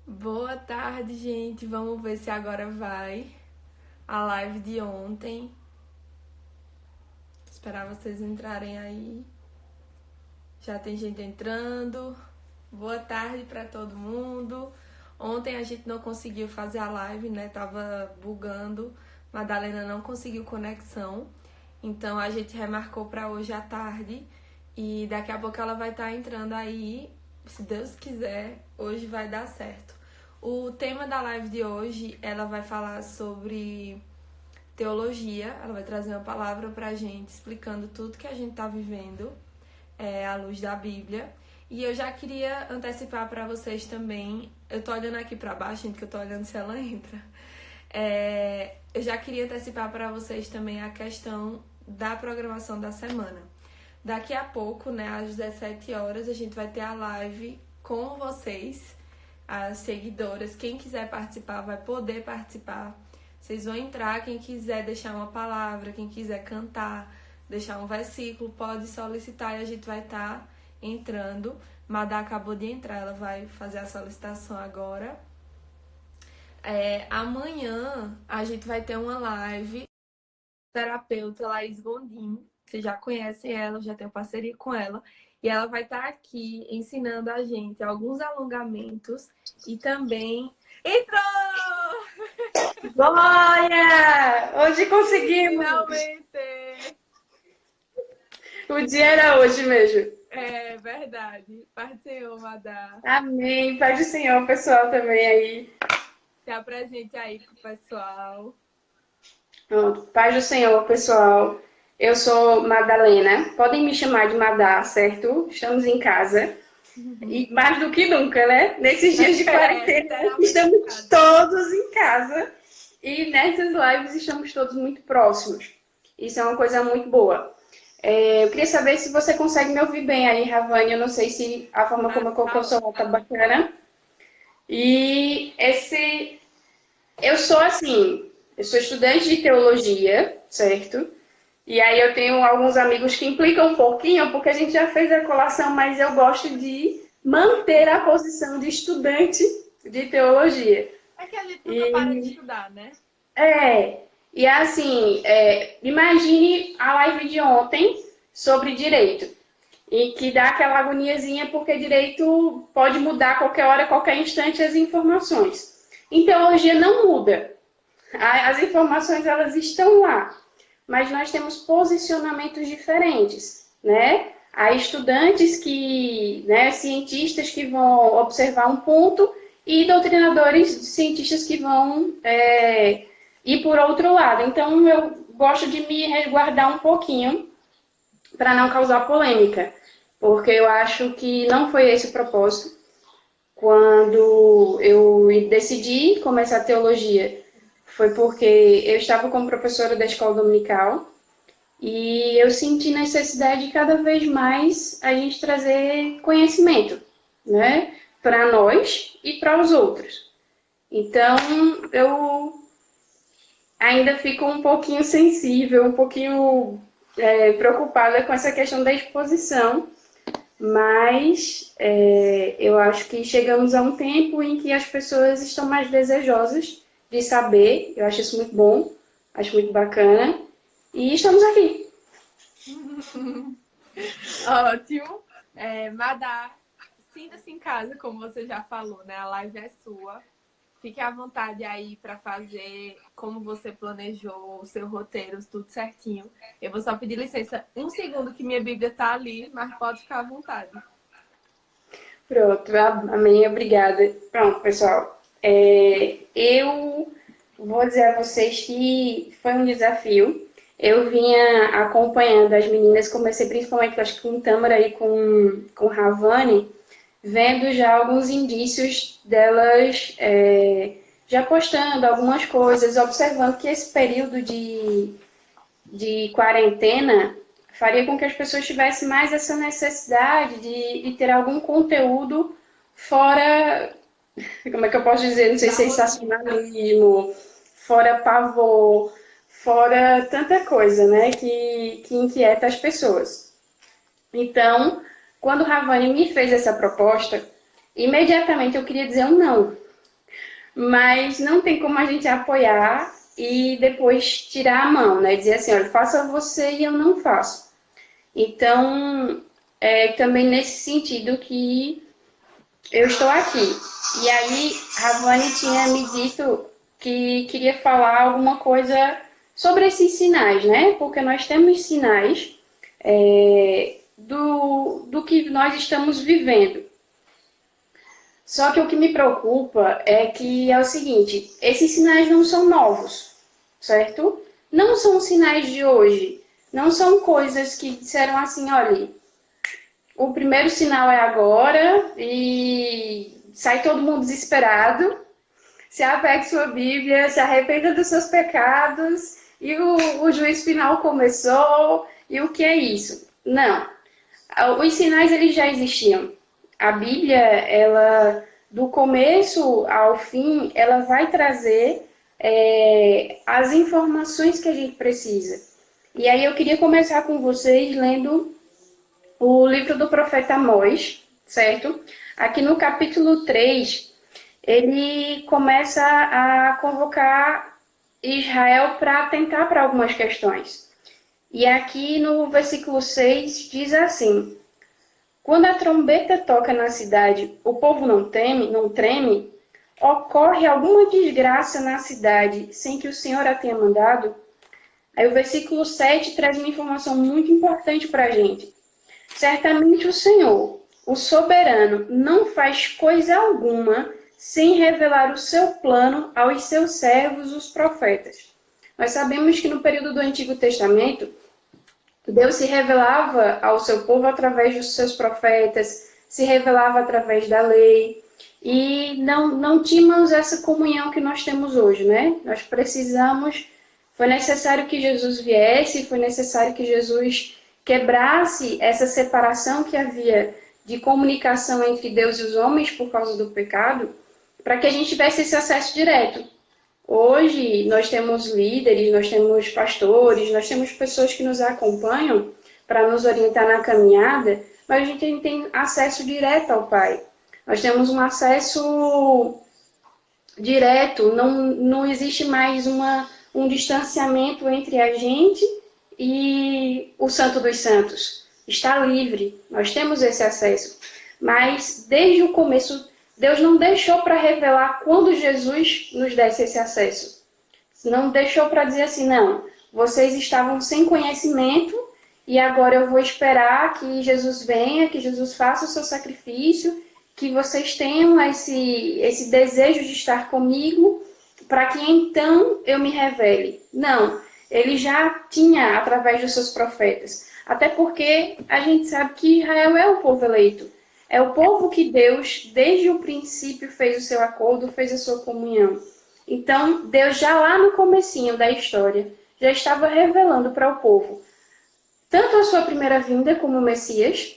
Boa tarde, gente. Vamos ver se agora vai a live de ontem. Esperar vocês entrarem aí. Já tem gente entrando. Boa tarde para todo mundo. Ontem a gente não conseguiu fazer a live, né? Tava bugando. Madalena não conseguiu conexão. Então a gente remarcou para hoje à tarde. E daqui a pouco ela vai estar entrando aí. Se Deus quiser, hoje vai dar certo. O tema da live de hoje, ela vai falar sobre teologia. Ela vai trazer uma palavra pra gente, explicando tudo que a gente tá vivendo à luz da Bíblia. E eu já queria antecipar pra vocês também. Eu tô olhando aqui pra baixo, gente, que eu tô olhando se ela entra. Eu já queria antecipar pra vocês também a questão da programação da semana. Daqui a pouco, né, às 17 horas, a gente vai ter a live com vocês, as seguidoras. Quem quiser participar vai poder participar. Vocês vão entrar, quem quiser deixar uma palavra, quem quiser cantar, deixar um versículo, pode solicitar e a gente vai estar entrando. Madá acabou de entrar, ela vai fazer a solicitação agora. Amanhã a gente vai ter uma live. Terapeuta Laís Gondim, vocês já conhecem ela, já tenho parceria com ela. E ela vai estar aqui ensinando a gente alguns alongamentos e também... Entrou! Glória! Hoje conseguimos! Finalmente! O dia era hoje mesmo. É verdade. Paz do Senhor, Madá. Amém. Paz do Senhor, pessoal, também aí. Se apresente aí pro pessoal. Pronto. Paz do Senhor, pessoal. Eu sou Madalena. Podem me chamar de Madá, certo? Estamos em casa. E mais do que nunca, né? Nesses dias de quarentena, Literalmente em estamos casa. todos em casa. E nessas lives estamos todos muito próximos. Isso é uma coisa muito boa. Eu queria saber se você consegue me ouvir bem aí, Ravane. Eu não sei se a forma como eu coloquei o Tá som tá ótimo. bacana. E eu sou estudante de teologia, certo? E aí eu tenho alguns amigos que implicam um pouquinho, porque a gente já fez a colação, mas eu gosto de manter a posição de estudante de teologia. É que a gente nunca para de E estudar, né? é, e assim, imagine a live de ontem sobre direito. E que dá aquela agoniazinha porque direito pode mudar a qualquer hora, a qualquer instante as informações. Em teologia não muda. As informações elas estão lá, mas nós temos posicionamentos diferentes, né? Há estudantes que, né, cientistas que vão observar um ponto e doutrinadores, cientistas que vão ir por outro lado. Então eu gosto de me resguardar um pouquinho para não causar polêmica, porque eu acho que não foi esse o propósito. Quando eu decidi começar teologia, foi porque eu estava como professora da escola dominical e eu senti necessidade de cada vez mais a gente trazer conhecimento, né, para nós e para os outros. Então, eu ainda fico um pouquinho sensível, um pouquinho preocupada com essa questão da exposição, mas eu acho que chegamos a um tempo em que as pessoas estão mais desejosas de saber. Eu acho isso muito bom, acho muito bacana. E estamos aqui. Ótimo. Madá, sinta-se em casa, como você já falou, né? A live é sua. Fique à vontade aí para fazer como você planejou, o seu roteiro, tudo certinho. Eu vou só pedir licença um segundo que minha Bíblia tá ali, mas pode ficar à vontade. Pronto, amém, obrigada. Pronto, pessoal. Eu vou dizer a vocês que foi um desafio. Eu vinha acompanhando as meninas, comecei principalmente, acho que com Tâmara e com Ravane, vendo já alguns indícios delas já postando algumas coisas, observando que esse período de quarentena faria com que as pessoas tivessem mais essa necessidade de ter algum conteúdo fora, como é que eu posso dizer, não sei, Da rotina. sensacionalismo, fora pavor, fora tanta coisa, né, que inquieta as pessoas. Então, quando o Ravani me fez essa proposta, imediatamente eu queria dizer um não. mas não tem como a gente apoiar e depois tirar a mão, né? Dizer assim, olha, faça você e eu não faço. Então, é também nesse sentido que eu estou aqui. E aí, Ravani tinha me dito que queria falar alguma coisa sobre esses sinais, né? Porque nós temos sinais do que nós estamos vivendo. Só que o que me preocupa é que é o seguinte, esses sinais não são novos, certo? Não são sinais de hoje. Não são coisas que disseram assim, olha, o primeiro sinal é agora e sai todo mundo desesperado. Se apegue sua Bíblia, se arrependa dos seus pecados e o juízo final começou. E o que é isso? Não. Os sinais eles já existiam. A Bíblia, ela do começo ao fim, ela vai trazer as informações que a gente precisa. E aí eu queria começar com vocês lendo o livro do profeta Amós, certo? Aqui no capítulo 3, ele começa a convocar Israel para atentar para algumas questões. E aqui no versículo 6 diz assim: quando a trombeta toca na cidade, o povo não treme, ocorre alguma desgraça na cidade sem que o Senhor a tenha mandado? Aí o versículo 7 traz uma informação muito importante para a gente. Certamente o Senhor, o soberano, não faz coisa alguma sem revelar o seu plano aos seus servos, os profetas. Nós sabemos que no período do Antigo Testamento, Deus se revelava ao seu povo através dos seus profetas, se revelava através da lei, e não tínhamos essa comunhão que nós temos hoje, né? Nós precisamos, foi necessário que Jesus viesse, foi necessário que Jesus quebrasse essa separação que havia de comunicação entre Deus e os homens por causa do pecado, para que a gente tivesse esse acesso direto. Hoje nós temos líderes, nós temos pastores, nós temos pessoas que nos acompanham para nos orientar na caminhada, mas a gente tem acesso direto ao Pai. Nós temos um acesso direto, não existe mais um distanciamento entre a gente e o Santo dos Santos. Está livre, nós temos esse acesso. Mas desde o começo, Deus não deixou para revelar quando Jesus nos desse esse acesso. Não deixou para dizer assim, não, vocês estavam sem conhecimento e agora eu vou esperar que Jesus venha, que Jesus faça o seu sacrifício, que vocês tenham esse desejo de estar comigo, para que então eu me revele. Não, ele já tinha através dos seus profetas. Até porque a gente sabe que Israel é o povo eleito. É o povo que Deus, desde o princípio, fez o seu acordo, fez a sua comunhão. Então, Deus já lá no comecinho da história, já estava revelando para o povo tanto a sua primeira vinda como Messias,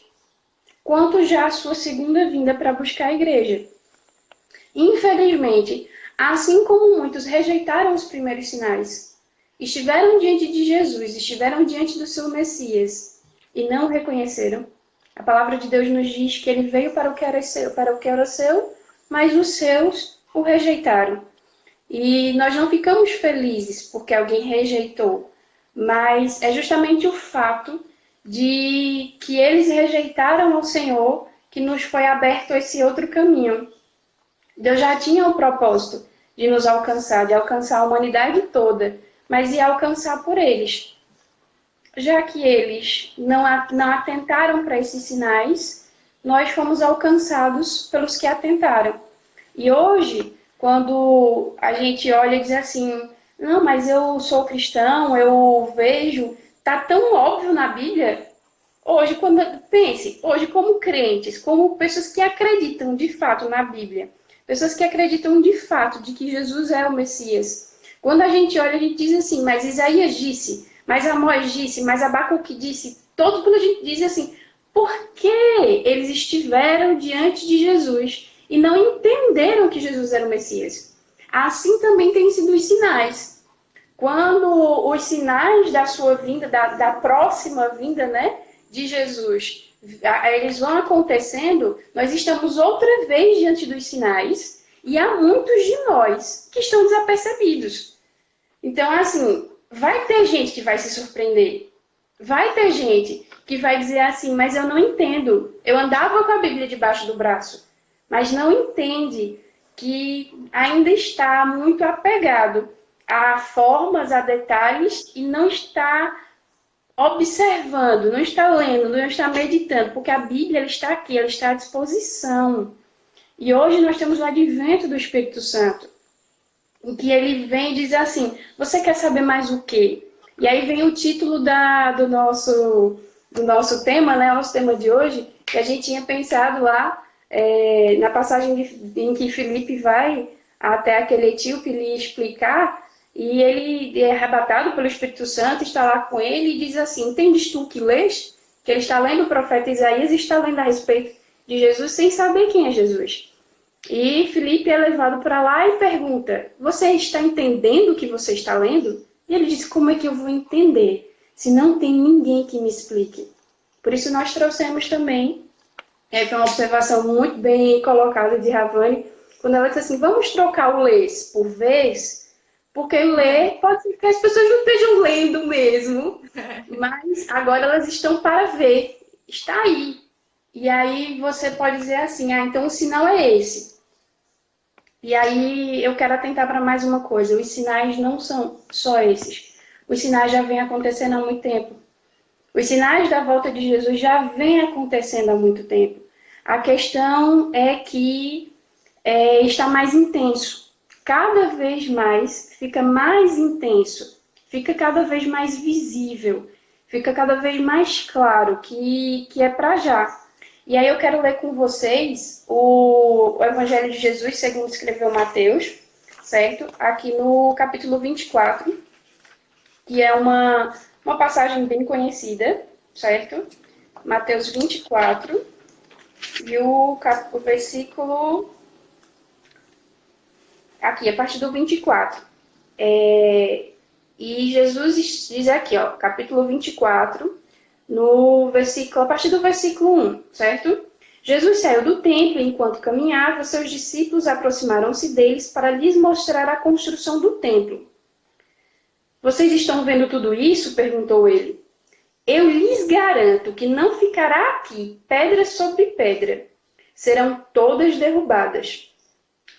quanto já a sua segunda vinda para buscar a igreja. Infelizmente, assim como muitos rejeitaram os primeiros sinais, estiveram diante de Jesus, estiveram diante do seu Messias e não o reconheceram, a palavra de Deus nos diz que ele veio para o que era seu, mas os seus o rejeitaram. E nós não ficamos felizes porque alguém rejeitou, mas é justamente o fato de que eles rejeitaram ao Senhor que nos foi aberto esse outro caminho. Deus já tinha o propósito de nos alcançar, de alcançar a humanidade toda, mas ia alcançar por eles. Já que eles não atentaram para esses sinais, nós fomos alcançados pelos que atentaram. E hoje, quando a gente olha e diz assim, não, mas eu sou cristão, eu vejo, está tão óbvio na Bíblia. Hoje, hoje como crentes, como pessoas que acreditam de fato na Bíblia, pessoas que acreditam de fato de que Jesus é o Messias. Quando a gente olha, a gente diz assim, mas Isaías disse, mas Amós disse, mas Abacuque disse, quando a gente diz assim, por que eles estiveram diante de Jesus e não entenderam que Jesus era o Messias? Assim também têm sido os sinais. Quando os sinais da sua vinda, da próxima vinda, né, de Jesus, eles vão acontecendo, nós estamos outra vez diante dos sinais E há muitos de nós que estão desapercebidos. Então, assim, vai ter gente que vai se surpreender. Vai ter gente que vai dizer assim, mas eu não entendo. Eu andava com a Bíblia debaixo do braço, mas não entende que ainda está muito apegado a formas, a detalhes e não está observando, não está lendo, não está meditando, porque a Bíblia ela está aqui, ela está à disposição. E hoje nós temos o advento do Espírito Santo, em que ele vem e diz assim, você quer saber mais o quê? E aí vem o título do nosso tema, né, o nosso tema de hoje, que a gente tinha pensado lá, na passagem em que Filipe vai até aquele etíope lhe explicar, e ele é arrebatado pelo Espírito Santo, está lá com ele e diz assim, entendes tu que lês? Que ele está lendo o profeta Isaías e está lendo a respeito de Jesus sem saber quem é Jesus. E Filipe é levado para lá e pergunta, você está entendendo o que você está lendo? E ele diz, como é que eu vou entender se não tem ninguém que me explique? Por isso nós trouxemos também, foi uma observação muito bem colocada de Ravani, quando ela disse assim, vamos trocar o lês por vez, porque ler pode ser que as pessoas não estejam lendo mesmo, mas agora elas estão para ver, está aí. E aí você pode dizer assim, então o sinal é esse. E aí eu quero atentar para mais uma coisa, os sinais não são só esses. Os sinais já vêm acontecendo há muito tempo. Os sinais da volta de Jesus já vêm acontecendo há muito tempo. A questão é que está mais intenso. Cada vez mais fica mais intenso, fica cada vez mais visível, fica cada vez mais claro que é para já. E aí eu quero ler com vocês o Evangelho de Jesus, segundo escreveu Mateus, certo? Aqui no capítulo 24, que é uma passagem bem conhecida, certo? Mateus 24, e o versículo... Aqui, a partir do 24. E Jesus diz aqui, ó, capítulo 24, no versículo, a partir do versículo 1, certo? Jesus saiu do templo e, enquanto caminhava, seus discípulos aproximaram-se deles para lhes mostrar a construção do templo. Vocês estão vendo tudo isso? Perguntou ele. Eu lhes garanto que não ficará aqui pedra sobre pedra. Serão todas derrubadas.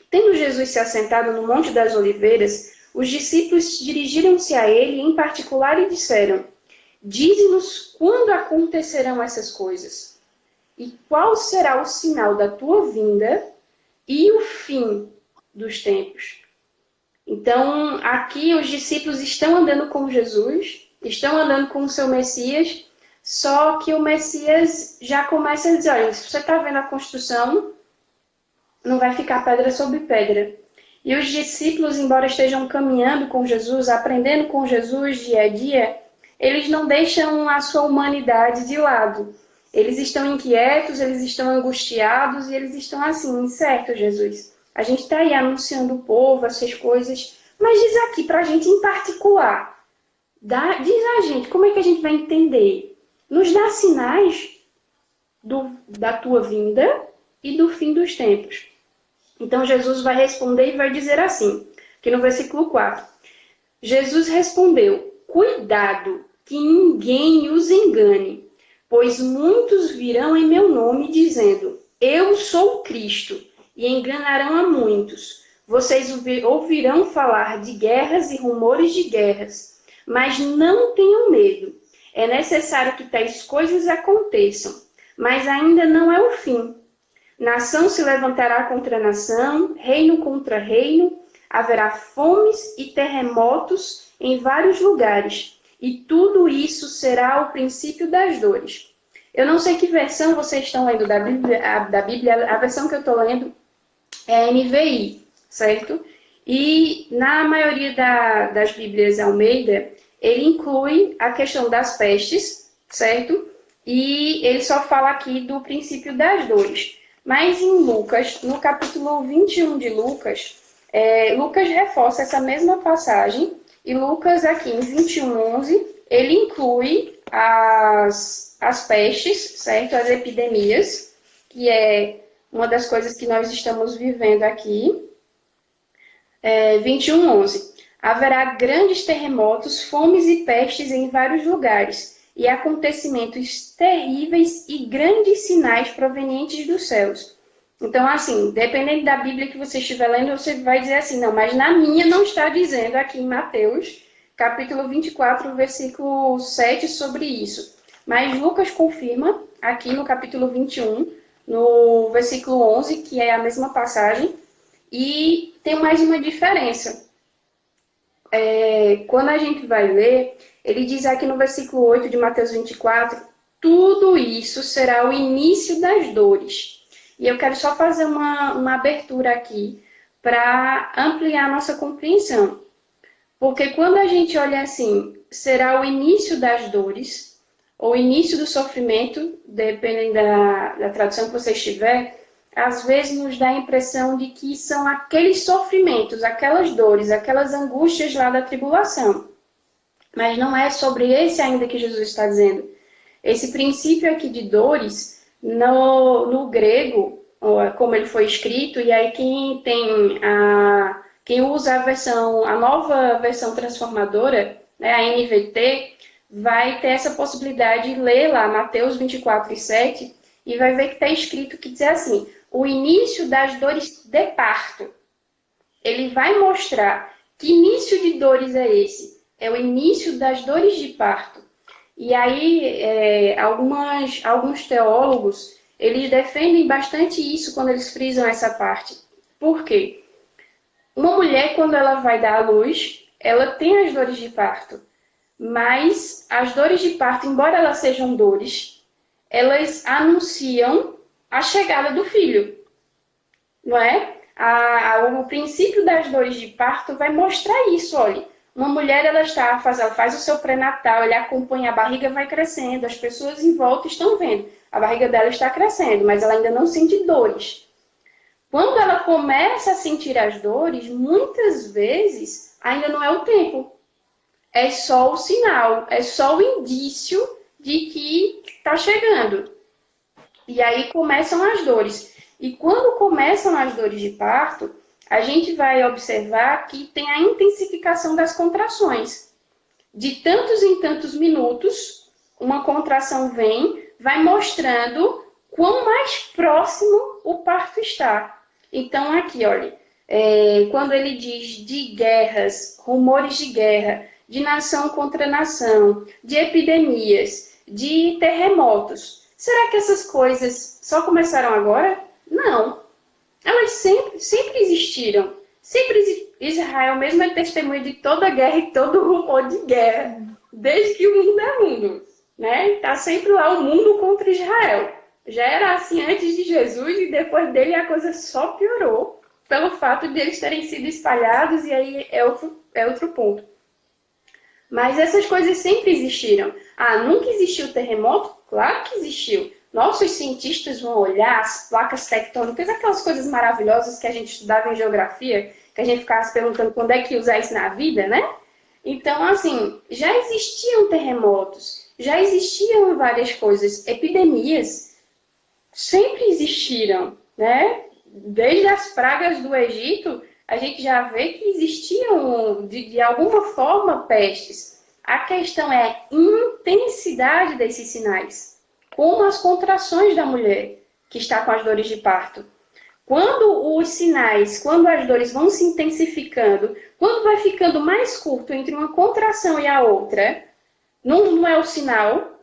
Tendo Jesus se assentado no Monte das Oliveiras, os discípulos dirigiram-se a ele em particular e disseram, dize-nos quando acontecerão essas coisas, e qual será o sinal da tua vinda e o fim dos tempos. Então, aqui os discípulos estão andando com Jesus, estão andando com o seu Messias, só que o Messias já começa a dizer, olha, se você está vendo a construção, não vai ficar pedra sobre pedra. E os discípulos, embora estejam caminhando com Jesus, aprendendo com Jesus dia a dia, eles não deixam a sua humanidade de lado. Eles estão inquietos, eles estão angustiados e eles estão assim, certo, Jesus? A gente está aí anunciando o povo, essas coisas, mas diz aqui para a gente em particular. Diz a gente como é que a gente vai entender. Nos dá sinais da tua vinda e do fim dos tempos. Então Jesus vai responder e vai dizer assim, aqui no versículo 4. Jesus respondeu, cuidado, que ninguém os engane, pois muitos virão em meu nome dizendo, eu sou o Cristo, e enganarão a muitos. Vocês ouvirão falar de guerras e rumores de guerras, mas não tenham medo. É necessário que tais coisas aconteçam, mas ainda não é o fim. Nação se levantará contra nação, reino contra reino, haverá fomes e terremotos em vários lugares, e tudo isso será o princípio das dores. Eu não sei que versão vocês estão lendo da Bíblia, a versão que eu estou lendo é a NVI, certo? E na maioria das Bíblias Almeida, ele inclui a questão das pestes, certo? E ele só fala aqui do princípio das dores. Mas em Lucas, no capítulo 21 de Lucas, Lucas reforça essa mesma passagem. E Lucas, aqui em 21:11, ele inclui as pestes, certo? As epidemias, que é uma das coisas que nós estamos vivendo aqui. 21:11. Haverá grandes terremotos, fomes e pestes em vários lugares, e acontecimentos terríveis e grandes sinais provenientes dos céus. Então, assim, dependendo da Bíblia que você estiver lendo, você vai dizer assim, não, mas na minha não está dizendo aqui em Mateus, capítulo 24, versículo 7, sobre isso. Mas Lucas confirma aqui no capítulo 21, no versículo 11, que é a mesma passagem, e tem mais uma diferença. Quando a gente vai ler, ele diz aqui no versículo 8 de Mateus 24, tudo isso será o início das dores. E eu quero só fazer uma abertura aqui para ampliar a nossa compreensão. Porque quando a gente olha assim, será o início das dores, ou início do sofrimento, dependendo da tradução que você estiver, às vezes nos dá a impressão de que são aqueles sofrimentos, aquelas dores, aquelas angústias lá da tribulação. Mas não é sobre esse ainda que Jesus está dizendo. Esse princípio aqui de dores, no grego, como ele foi escrito, e aí quem usa a nova versão transformadora, né, a NVT, vai ter essa possibilidade de ler lá Mateus 24:7 e vai ver que está escrito que diz assim, o início das dores de parto. Ele vai mostrar que início de dores é esse. É o início das dores de parto. E aí, alguns teólogos, eles defendem bastante isso quando eles frisam essa parte. Por quê? Uma mulher, quando ela vai dar à luz, ela tem as dores de parto. Mas as dores de parto, embora elas sejam dores, elas anunciam a chegada do filho. Não é? O princípio das dores de parto vai mostrar isso, olha. Uma mulher, ela faz o seu pré-natal, ela acompanha, a barriga vai crescendo, as pessoas em volta estão vendo. A barriga dela está crescendo, mas ela ainda não sente dores. Quando ela começa a sentir as dores, muitas vezes ainda não é o tempo. É só o sinal, é só o indício de que está chegando. E aí começam as dores. E quando começam as dores de parto, a gente vai observar que tem a intensificação das contrações. De tantos em tantos minutos, uma contração vem, vai mostrando quão mais próximo o parto está. Então, aqui, olha, quando ele diz de guerras, rumores de guerra, de nação contra nação, de epidemias, de terremotos, será que essas coisas só começaram agora? Não. Elas sempre existiram. Israel mesmo é testemunha de toda guerra e todo rumor de guerra, desde que o mundo é mundo. Né? Tá sempre lá o mundo contra Israel. Já era assim antes de Jesus e depois dele a coisa só piorou pelo fato de eles terem sido espalhados e aí é outro ponto. Mas essas coisas sempre existiram. Nunca existiu terremoto? Claro que existiu. Nossos cientistas vão olhar as placas tectônicas, aquelas coisas maravilhosas que a gente estudava em geografia, que a gente ficava se perguntando quando é que usar isso na vida, né? Então, assim, já existiam terremotos, já existiam várias coisas, epidemias sempre existiram, né? Desde as pragas do Egito, a gente já vê que existiam, de alguma forma, pestes. A questão é a intensidade desses sinais, como as contrações da mulher que está com as dores de parto. Quando os sinais, quando as dores vão se intensificando, quando vai ficando mais curto entre uma contração e a outra, não é o sinal,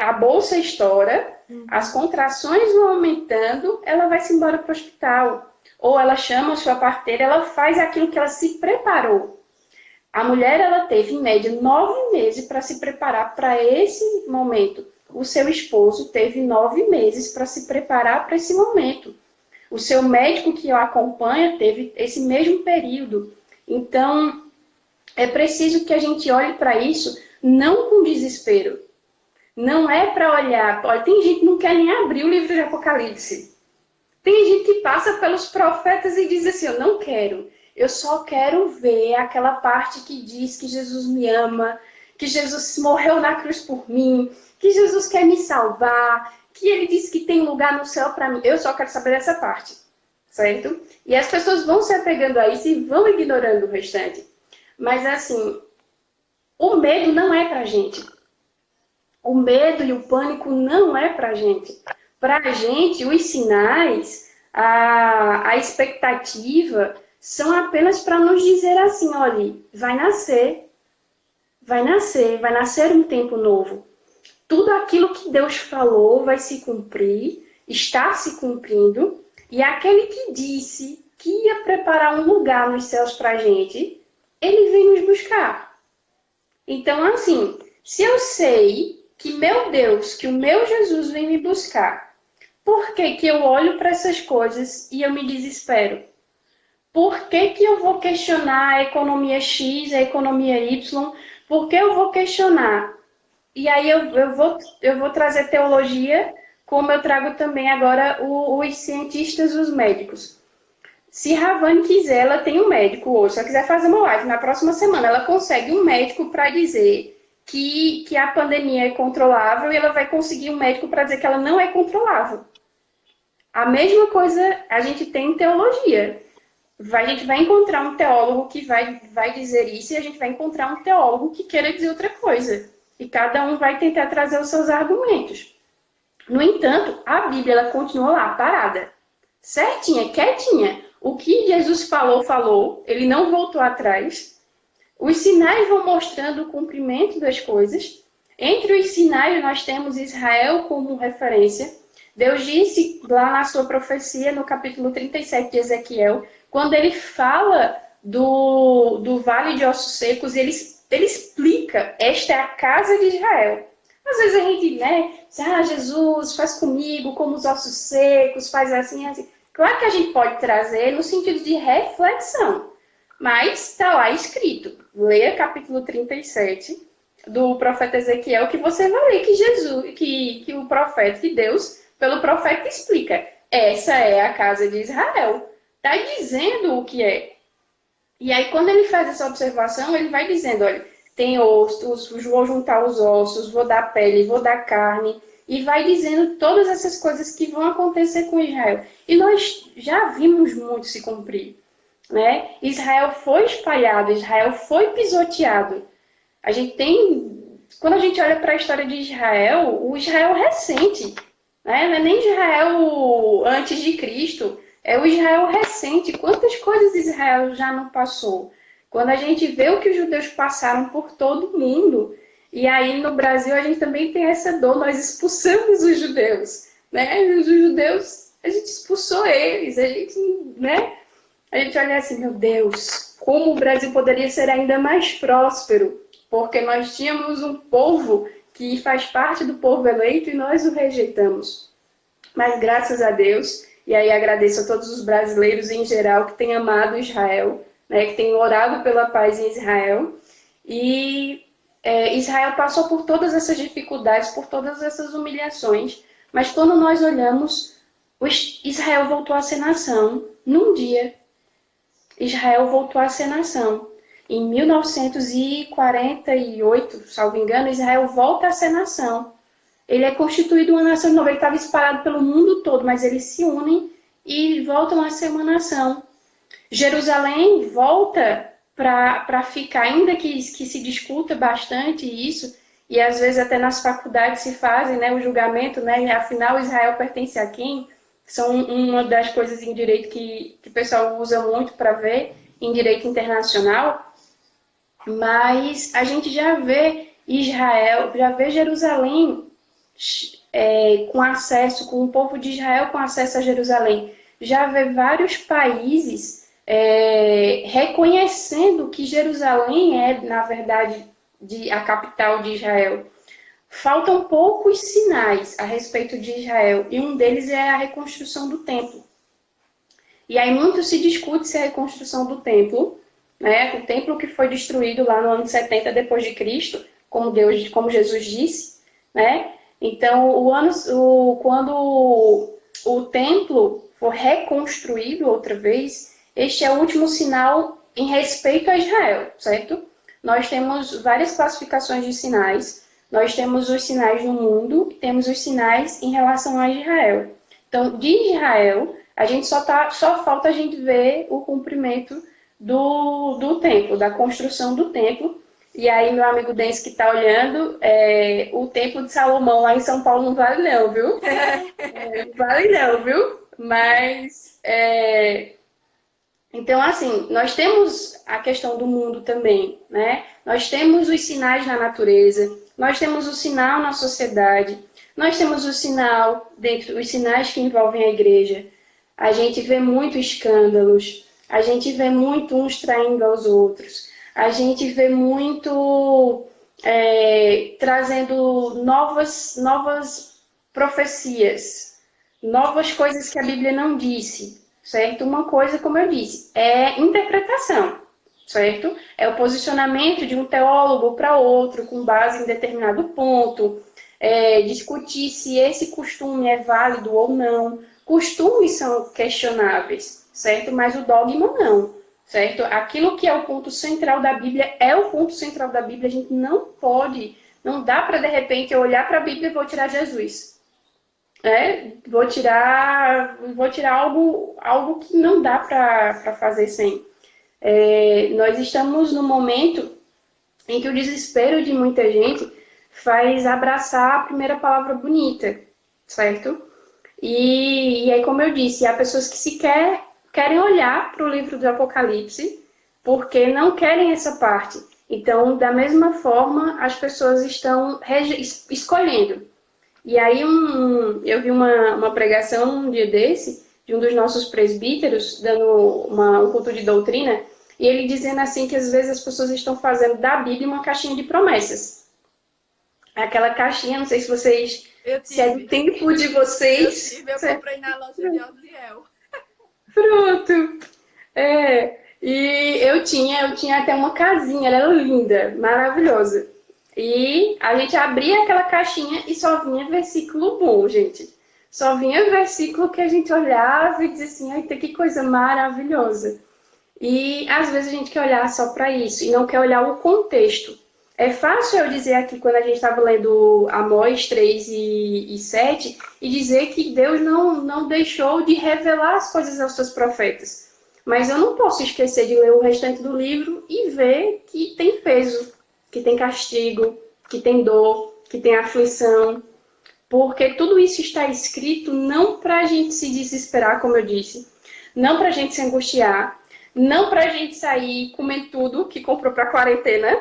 a bolsa estoura, as contrações vão aumentando, ela vai se embora para o hospital. Ou ela chama a sua parteira, ela faz aquilo que ela se preparou. A mulher, ela teve, em média, 9 meses para se preparar para esse momento. O seu esposo teve 9 meses para se preparar para esse momento. O seu médico que o acompanha teve esse mesmo período. Então, é preciso que a gente olhe para isso não com desespero. Não é para olhar... Olha, tem gente que não quer nem abrir o livro de Apocalipse. Tem gente que passa pelos profetas e diz assim, eu não quero. Eu só quero ver aquela parte que diz que Jesus me ama, que Jesus morreu na cruz por mim, que Jesus quer me salvar, que ele disse que tem lugar no céu para mim. Eu só quero saber dessa parte. certo? E as pessoas vão se apegando a isso e vão ignorando o restante. Mas assim, o medo não é pra gente. O medo e o pânico não é pra gente. Pra gente, os sinais, a expectativa são apenas para nos dizer assim, olha, vai nascer um tempo novo. Tudo aquilo que Deus falou vai se cumprir, está se cumprindo, e aquele que disse que ia preparar um lugar nos céus para a gente, ele vem nos buscar. Então, assim, se eu sei que meu Deus, que o meu Jesus vem me buscar, por que que eu olho para essas coisas e eu me desespero? Por que que eu vou questionar a economia X, a economia Y? Por que eu vou questionar? E aí eu vou trazer teologia, como eu trago também agora os cientistas, os médicos. Se Ravane quiser, ela tem um médico hoje. Se ela quiser fazer uma live na próxima semana, ela consegue um médico para dizer que a pandemia é controlável e ela vai conseguir um médico para dizer que ela não é controlável. A mesma coisa a gente tem em teologia. A gente vai encontrar um teólogo que vai dizer isso e a gente vai encontrar um teólogo que queira dizer outra coisa. E cada um vai tentar trazer os seus argumentos. No entanto, a Bíblia ela continua lá, parada. Certinha, quietinha. O que Jesus falou, falou. Ele não voltou atrás. Os sinais vão mostrando o cumprimento das coisas. Entre os sinais, nós temos Israel como referência. Deus disse lá na sua profecia, no capítulo 37 de Ezequiel, quando ele fala do vale de ossos secos, ele explica, esta é a casa de Israel. Às vezes a gente, né, diz, Jesus, faz comigo como os ossos secos, faz assim, assim. Claro que a gente pode trazer no sentido de reflexão, mas está lá escrito. Leia capítulo 37 do profeta Ezequiel, que você vai ler que Jesus, que o profeta, que Deus, pelo profeta explica. Essa é a casa de Israel. Está dizendo o que é. E aí, quando ele faz essa observação, ele vai dizendo, olha, tem ossos, vou juntar os ossos, vou dar pele, vou dar carne, e vai dizendo todas essas coisas que vão acontecer com Israel. E nós já vimos muito se cumprir, né? Israel foi espalhado, Israel foi pisoteado. A gente tem, quando a gente olha para a história de Israel, o Israel recente, né? Não é nem Israel antes de Cristo, é o Israel recente. Quantas coisas Israel já não passou? Quando a gente vê o que os judeus passaram por todo o mundo, e aí no Brasil a gente também tem essa dor, nós expulsamos os judeus, né? Os judeus, a gente expulsou eles, a gente, né? A gente olha assim, meu Deus, como o Brasil poderia ser ainda mais próspero, porque nós tínhamos um povo que faz parte do povo eleito e nós o rejeitamos. Mas graças a Deus, e aí agradeço a todos os brasileiros em geral que têm amado Israel, né, que têm orado pela paz em Israel. E Israel passou por todas essas dificuldades, por todas essas humilhações. Mas quando nós olhamos, Israel voltou a ser nação num dia. Israel voltou a ser nação. Em 1948, salvo engano, Israel volta a ser nação. Ele é constituído uma nação nova. Ele estava espalhado pelo mundo todo, mas eles se unem e voltam a ser uma nação. Jerusalém volta para ficar, ainda que se discuta bastante isso, e às vezes até nas faculdades se fazem, né, o julgamento, né, afinal Israel pertence a quem? São uma das coisas em direito que o pessoal usa muito para ver, em direito internacional. Mas a gente já vê Israel, já vê Jerusalém com acesso, com o povo de Israel com acesso a Jerusalém. Já vê vários países reconhecendo que Jerusalém é, na verdade, a capital de Israel. Faltam poucos sinais a respeito de Israel, e um deles é a reconstrução do templo. E aí muito se discute se a reconstrução do templo, né, o templo que foi destruído lá no ano 70 depois de Cristo, como Jesus disse, né? Então, quando o templo for reconstruído outra vez, este é o último sinal em respeito a Israel, certo? Nós temos várias classificações de sinais. Nós temos os sinais no mundo e temos os sinais em relação a Israel. Então, de Israel, Só falta a gente ver o cumprimento do templo, da construção do templo. E aí, meu amigo Denis que está olhando, o Templo de Salomão lá em São Paulo não vale não, viu? Não vale não, viu? Mas, então, assim, nós temos a questão do mundo também, né? Nós temos os sinais na natureza, nós temos o sinal na sociedade, nós temos o sinal dentro, os sinais que envolvem a igreja. A gente vê muito escândalos, a gente vê muito uns traindo aos outros, a gente vê muito trazendo novas profecias, novas coisas que a Bíblia não disse, certo? Uma coisa, como eu disse, é interpretação, certo? É o posicionamento de um teólogo para outro, com base em determinado ponto, discutir se esse costume é válido ou não. Costumes são questionáveis, certo? Mas o dogma não, certo? Aquilo que é o ponto central da Bíblia é o ponto central da Bíblia. A gente não pode, não dá para de repente eu olhar para a Bíblia e vou tirar Jesus. Vou tirar algo que não dá para fazer sem. Nós estamos no momento em que o desespero de muita gente faz abraçar a primeira palavra bonita, certo? E aí, como eu disse, há pessoas que sequer querem olhar para o livro do Apocalipse porque não querem essa parte. Então, da mesma forma, as pessoas estão escolhendo. E aí eu vi uma pregação um dia desse, de um dos nossos presbíteros, dando um culto de doutrina, e ele dizendo assim que às vezes as pessoas estão fazendo da Bíblia uma caixinha de promessas. Aquela caixinha, não sei se vocês... Se é do tempo de vocês... Eu comprei na loja de Osiel. Pronto! E eu tinha até uma casinha, ela era linda, maravilhosa. E a gente abria aquela caixinha e só vinha versículo bom, gente. Só vinha versículo que a gente olhava e dizia assim, ai, que coisa maravilhosa. E às vezes a gente quer olhar só para isso e não quer olhar o contexto. É fácil eu dizer aqui, quando a gente estava lendo Amós 3 e 7, e dizer que Deus não deixou de revelar as coisas aos seus profetas. Mas eu não posso esquecer de ler o restante do livro e ver que tem peso, que tem castigo, que tem dor, que tem aflição. Porque tudo isso está escrito não para a gente se desesperar, como eu disse, não para a gente se angustiar, não para a gente sair comendo tudo que comprou para a quarentena,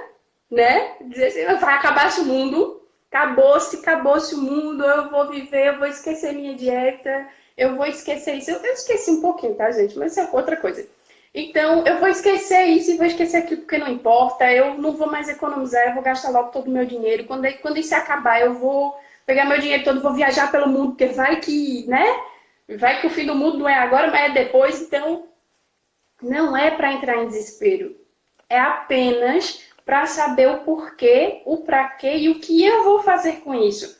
né? Dizer assim, vai acabar o mundo, acabou-se o mundo, eu vou viver, eu vou esquecer minha dieta, eu vou esquecer isso. Eu esqueci um pouquinho, tá, gente? Mas isso é outra coisa. Então, eu vou esquecer isso e vou esquecer aquilo porque não importa, eu não vou mais economizar, eu vou gastar logo todo o meu dinheiro. Quando isso acabar, eu vou pegar meu dinheiro todo e vou viajar pelo mundo, porque vai que, né? Vai que o fim do mundo não é agora, mas é depois. Então, não é para entrar em desespero. É apenas para saber o porquê, o para quê e o que eu vou fazer com isso.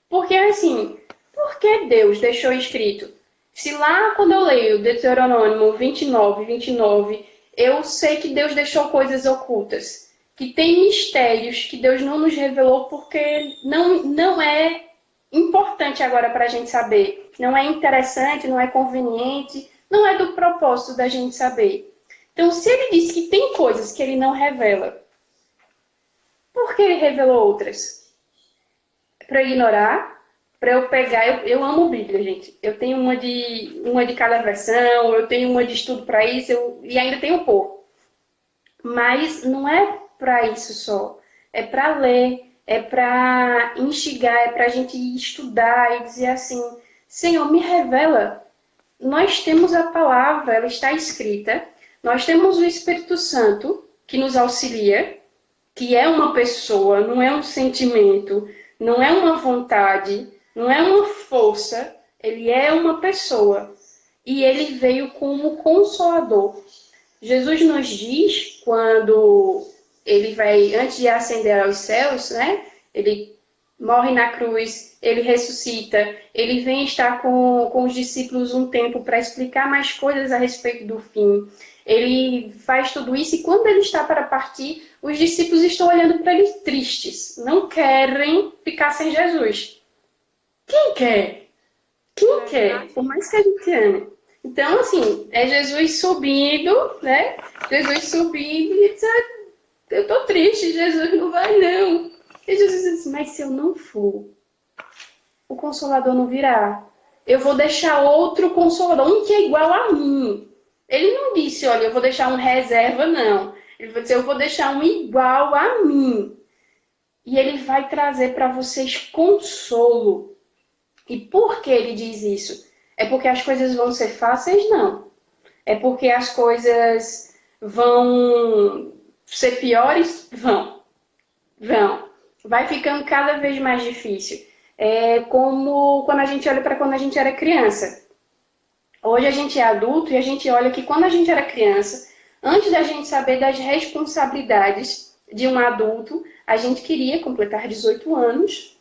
Porque, assim, por que Deus deixou escrito? Se lá, quando eu leio Deuteronômio 29, eu sei que Deus deixou coisas ocultas, que tem mistérios que Deus não nos revelou porque não é importante agora para a gente saber. Não é interessante, não é conveniente, não é do propósito da gente saber. Então, se ele diz que tem coisas que ele não revela, por que ele revelou outras? Para ignorar? Para eu pegar, eu amo Bíblia, gente. Eu tenho uma de cada versão, eu tenho uma de estudo para isso, e ainda tenho pouco. Mas não é para isso só. É para ler, é para instigar, é para a gente estudar e dizer assim, Senhor, me revela. Nós temos a palavra, ela está escrita. Nós temos o Espírito Santo que nos auxilia, que é uma pessoa, não é um sentimento, não é uma vontade, não é uma força, ele é uma pessoa. E ele veio como consolador. Jesus nos diz, quando ele vai, antes de ascender aos céus, né? Ele morre na cruz, ele ressuscita, ele vem estar com os discípulos um tempo para explicar mais coisas a respeito do fim. Ele faz tudo isso e quando ele está para partir, os discípulos estão olhando para ele tristes. Não querem ficar sem Jesus. Quem quer? Quem quer? Por mais que a gente ame. Então, assim, é Jesus subindo, né? Jesus subindo e diz, eu tô triste, Jesus não vai não. E Jesus diz, mas se eu não for, o Consolador não virá. Eu vou deixar outro Consolador, um que é igual a mim. Ele não disse, olha, eu vou deixar um reserva, não. Ele vai dizer, eu vou deixar um igual a mim. E ele vai trazer para vocês consolo. E por que ele diz isso? É porque as coisas vão ser fáceis? Não. É porque as coisas vão ser piores? Vão. Vão. Vai ficando cada vez mais difícil. É como quando a gente olha para quando a gente era criança. Hoje a gente é adulto e a gente olha que quando a gente era criança, antes da gente saber das responsabilidades de um adulto, a gente queria completar 18 anos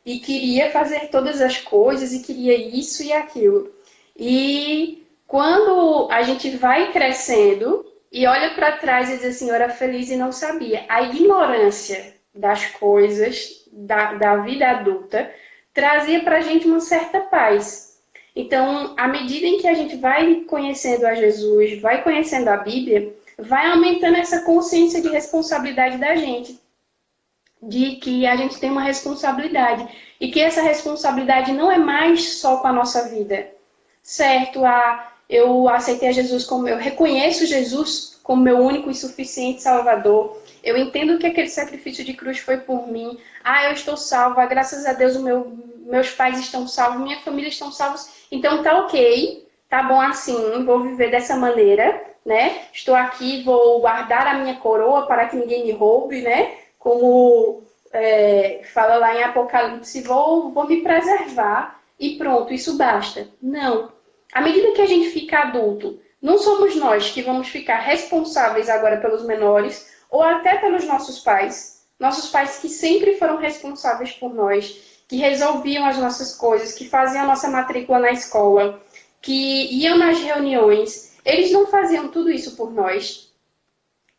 e queria fazer todas as coisas e queria isso e aquilo. E quando a gente vai crescendo e olha para trás e diz assim, eu era feliz e não sabia, a ignorância das coisas da vida adulta trazia para a gente uma certa paz. Então, à medida em que a gente vai conhecendo a Jesus, vai conhecendo a Bíblia, vai aumentando essa consciência de responsabilidade da gente, de que a gente tem uma responsabilidade e que essa responsabilidade não é mais só com a nossa vida, certo? Eu aceitei a Jesus como eu reconheço Jesus como meu único e suficiente Salvador. Eu entendo que aquele sacrifício de cruz foi por mim. Eu estou salva, graças a Deus meus pais estão salvos, minha família estão salvos. Então tá ok, tá bom assim, vou viver dessa maneira, né? Estou aqui, vou guardar a minha coroa para que ninguém me roube, né? Como fala lá em Apocalipse, vou me preservar e pronto, isso basta. Não. À medida que a gente fica adulto, não somos nós que vamos ficar responsáveis agora pelos menores ou até pelos nossos pais que sempre foram responsáveis por nós, que resolviam as nossas coisas, que faziam a nossa matrícula na escola, que iam nas reuniões. Eles não faziam tudo isso por nós.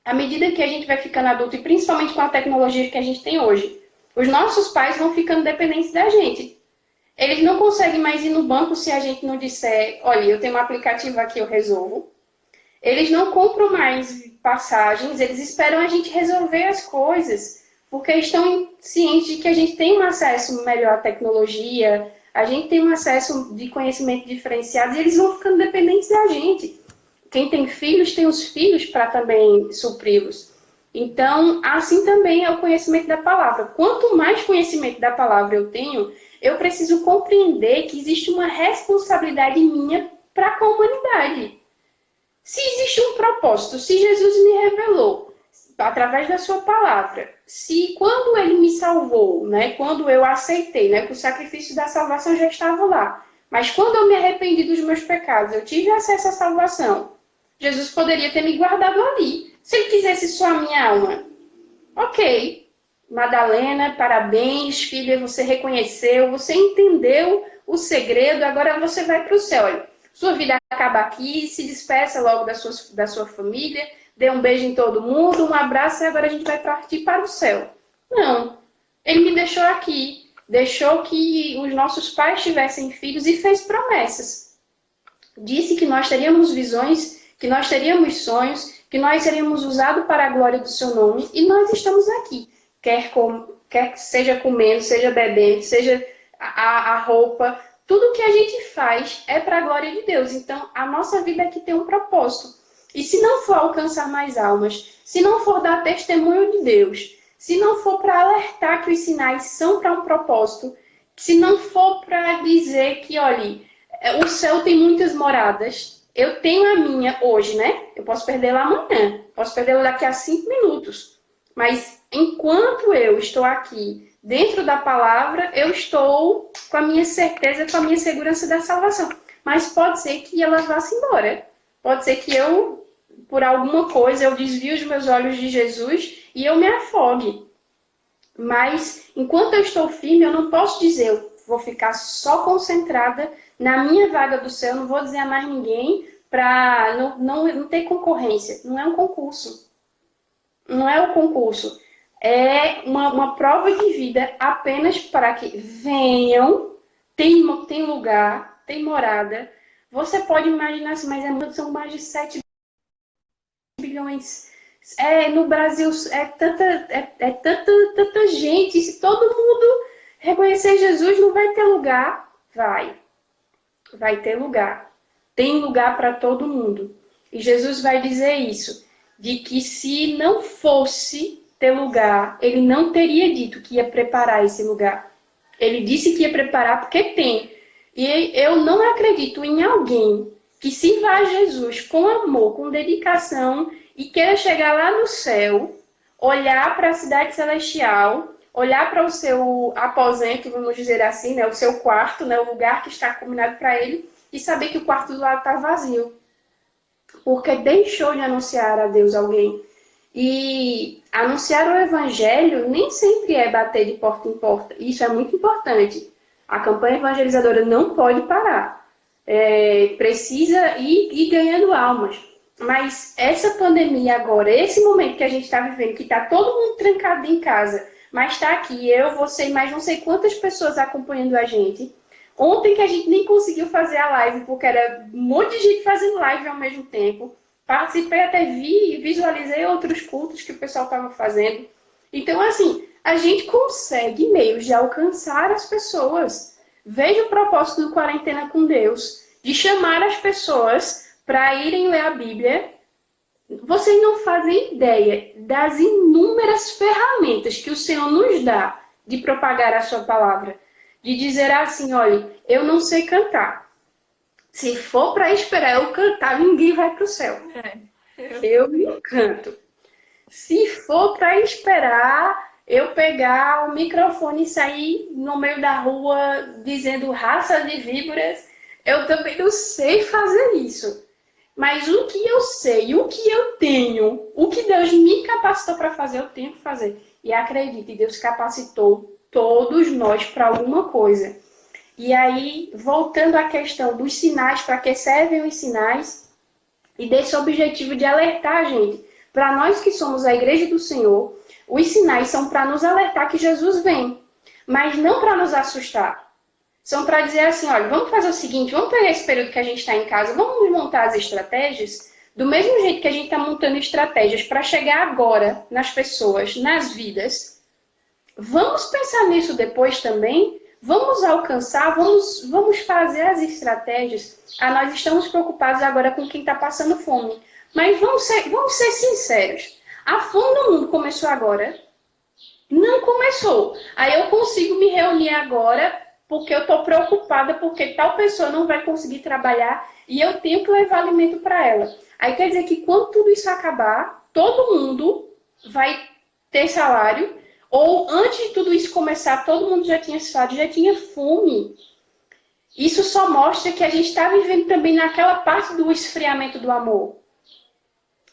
À medida que a gente vai ficando adulto, e principalmente com a tecnologia que a gente tem hoje, os nossos pais vão ficando dependentes da gente. Eles não conseguem mais ir no banco se a gente não disser, olha, eu tenho um aplicativo aqui, eu resolvo. Eles não compram mais passagens, eles esperam a gente resolver as coisas, porque estão cientes de que a gente tem um acesso melhor à tecnologia, a gente tem um acesso de conhecimento diferenciado, e eles vão ficando dependentes da gente. Quem tem filhos, tem os filhos para também supri-los. Então, assim também é o conhecimento da palavra. Quanto mais conhecimento da palavra eu tenho, eu preciso compreender que existe uma responsabilidade minha para com a humanidade. Se existe um propósito, se Jesus me revelou através da sua palavra, se quando ele me salvou, né, quando eu aceitei, né, que o sacrifício da salvação já estava lá, mas quando eu me arrependi dos meus pecados, eu tive acesso à salvação, Jesus poderia ter me guardado ali. Se ele quisesse só a minha alma, ok, Madalena, parabéns, filha, você reconheceu, você entendeu o segredo, agora você vai para o céu. Olha, sua vida acaba aqui, se despeça logo da sua família, dê um beijo em todo mundo, um abraço e agora a gente vai partir para o céu. Não, ele me deixou aqui, deixou que os nossos pais tivessem filhos e fez promessas. Disse que nós teríamos visões, que nós teríamos sonhos, que nós seríamos usados para a glória do seu nome e nós estamos aqui. Quer seja comendo, seja bebendo, seja a roupa, tudo que a gente faz é para a glória de Deus. Então, a nossa vida aqui tem um propósito. E se não for alcançar mais almas, se não for dar testemunho de Deus, se não for para alertar que os sinais são para um propósito, se não for para dizer que, olha, o céu tem muitas moradas, eu tenho a minha hoje, né? Eu posso perdê-la amanhã, posso perdê-la daqui a 5 minutos. Mas enquanto eu estou aqui dentro da palavra, eu estou com a minha certeza, com a minha segurança da salvação. Mas pode ser que ela vá-se embora. Pode ser que eu, por alguma coisa, eu desvie os meus olhos de Jesus e eu me afogue. Mas enquanto eu estou firme, eu não posso dizer, eu vou ficar só concentrada na minha vaga do céu, não vou dizer a mais ninguém para não ter concorrência. Não é um concurso. Não é um concurso. É uma prova de vida apenas para que venham, tem lugar, tem morada, Você pode imaginar assim, mas são mais de 7 bilhões. No Brasil tanta gente. Se todo mundo reconhecer Jesus, não vai ter lugar? Vai ter lugar. Tem lugar para todo mundo. E Jesus vai dizer isso, de que se não fosse ter lugar, ele não teria dito que ia preparar esse lugar. Ele disse que ia preparar porque tem. E eu não acredito em alguém que sirva a Jesus com amor, com dedicação e queira chegar lá no céu, olhar para a cidade celestial, olhar para o seu aposento, vamos dizer assim, né, o seu quarto, né, o lugar que está combinado para ele, e saber que o quarto do lado está vazio. Porque deixou de anunciar a Deus alguém. E anunciar o evangelho nem sempre é bater de porta em porta. Isso é muito importante. A campanha evangelizadora não pode parar. Precisa ir ganhando almas. Mas essa pandemia agora, esse momento que a gente está vivendo, que está todo mundo trancado em casa, mas está aqui, eu, você e mais não sei quantas pessoas acompanhando a gente. Ontem que a gente nem conseguiu fazer a live, porque era um monte de gente fazendo live ao mesmo tempo. Participei, até visualizei outros cultos que o pessoal estava fazendo. Então, assim, a gente consegue meios de alcançar as pessoas. Veja o propósito do Quarentena com Deus, de chamar as pessoas para irem ler a Bíblia. Vocês não fazem ideia das inúmeras ferramentas que o Senhor nos dá de propagar a sua palavra. De dizer assim, olha, eu não sei cantar. Se for para esperar eu cantar, ninguém vai para o céu. Eu não canto. Se for para esperar eu pegar o microfone e sair no meio da rua dizendo raça de víboras, eu também não sei fazer isso. Mas o que eu sei, o que eu tenho, o que Deus me capacitou para fazer, eu tenho que fazer. E acredite, Deus capacitou todos nós para alguma coisa. E aí, voltando à questão dos sinais, para que servem os sinais, e desse objetivo de alertar a gente. Para nós que somos a igreja do Senhor, os sinais são para nos alertar que Jesus vem, mas não para nos assustar. São para dizer assim, olha, vamos fazer o seguinte, vamos pegar esse período que a gente está em casa, vamos montar as estratégias, do mesmo jeito que a gente está montando estratégias para chegar agora nas pessoas, nas vidas. Vamos pensar nisso depois também, vamos alcançar, vamos fazer as estratégias. Nós estamos preocupados agora com quem está passando fome. Mas vamos ser sinceros. A fome no mundo começou agora? Não começou. Aí eu consigo me reunir agora porque eu estou preocupada porque tal pessoa não vai conseguir trabalhar e eu tenho que levar alimento para ela. Aí quer dizer que quando tudo isso acabar, todo mundo vai ter salário. Ou antes de tudo isso começar, todo mundo já tinha salário, já tinha fome. Isso só mostra que a gente está vivendo também naquela parte do esfriamento do amor.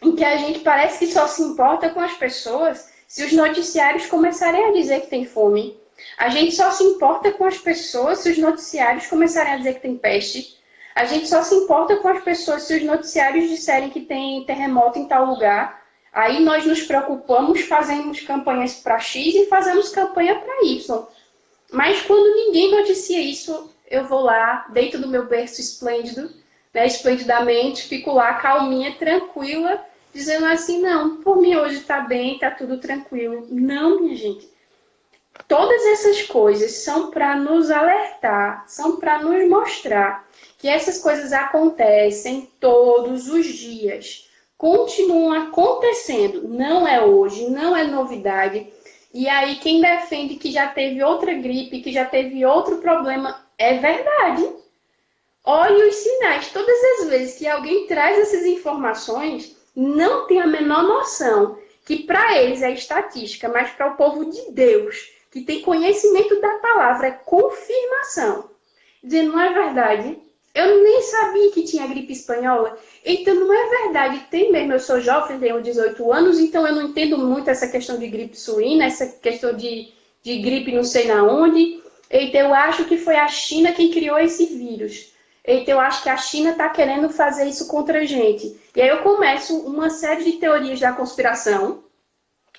Em que a gente parece que só se importa com as pessoas se os noticiários começarem a dizer que tem fome. A gente só se importa com as pessoas se os noticiários começarem a dizer que tem peste. A gente só se importa com as pessoas se os noticiários disserem que tem terremoto em tal lugar. Aí nós nos preocupamos, fazemos campanhas para X e fazemos campanha para Y. Mas quando ninguém noticia isso, eu vou lá, deito do meu berço esplêndido, né, esplendidamente, fico lá calminha, tranquila, dizendo assim, não, por mim hoje está bem, está tudo tranquilo. Não, minha gente. Todas essas coisas são para nos alertar, são para nos mostrar que essas coisas acontecem todos os dias. Continuam acontecendo, não é hoje, não é novidade. E aí quem defende que já teve outra gripe, que já teve outro problema, é verdade. Olhe os sinais, todas as vezes que alguém traz essas informações, não tem a menor noção que para eles é estatística, mas para o povo de Deus, que tem conhecimento da palavra, é confirmação. Dizendo, não é verdade? Eu nem sabia que tinha gripe espanhola. Então, não é verdade. Tem mesmo, eu sou jovem, tenho 18 anos, então eu não entendo muito essa questão de gripe suína, essa questão de gripe não sei na onde. Então, eu acho que foi a China quem criou esse vírus. Então, eu acho que a China está querendo fazer isso contra a gente. E aí eu começo uma série de teorias da conspiração,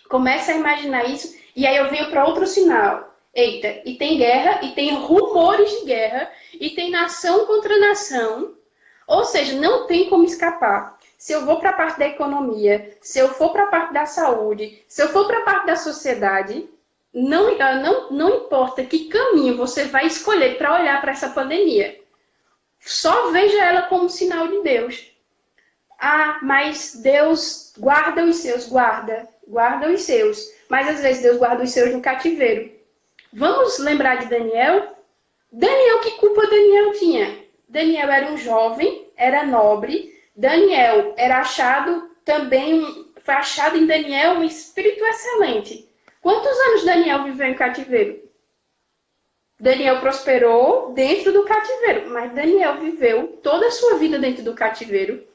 começo a imaginar isso, e aí eu venho para outro sinal. Eita, e tem guerra, e tem rumores de guerra, e tem nação contra nação. Ou seja, não tem como escapar. Se eu vou para a parte da economia, se eu for para a parte da saúde, se eu for para a parte da sociedade, não importa que caminho você vai escolher para olhar para essa pandemia. Só veja ela como sinal de Deus. Ah, mas Deus guarda os seus, guarda os seus. Mas às vezes Deus guarda os seus no cativeiro. Vamos lembrar de Daniel? Daniel, que culpa Daniel tinha? Daniel era um jovem, era nobre. Daniel era achado também, foi achado em Daniel um espírito excelente. Quantos anos Daniel viveu em cativeiro? Daniel prosperou dentro do cativeiro, mas Daniel viveu toda a sua vida dentro do cativeiro.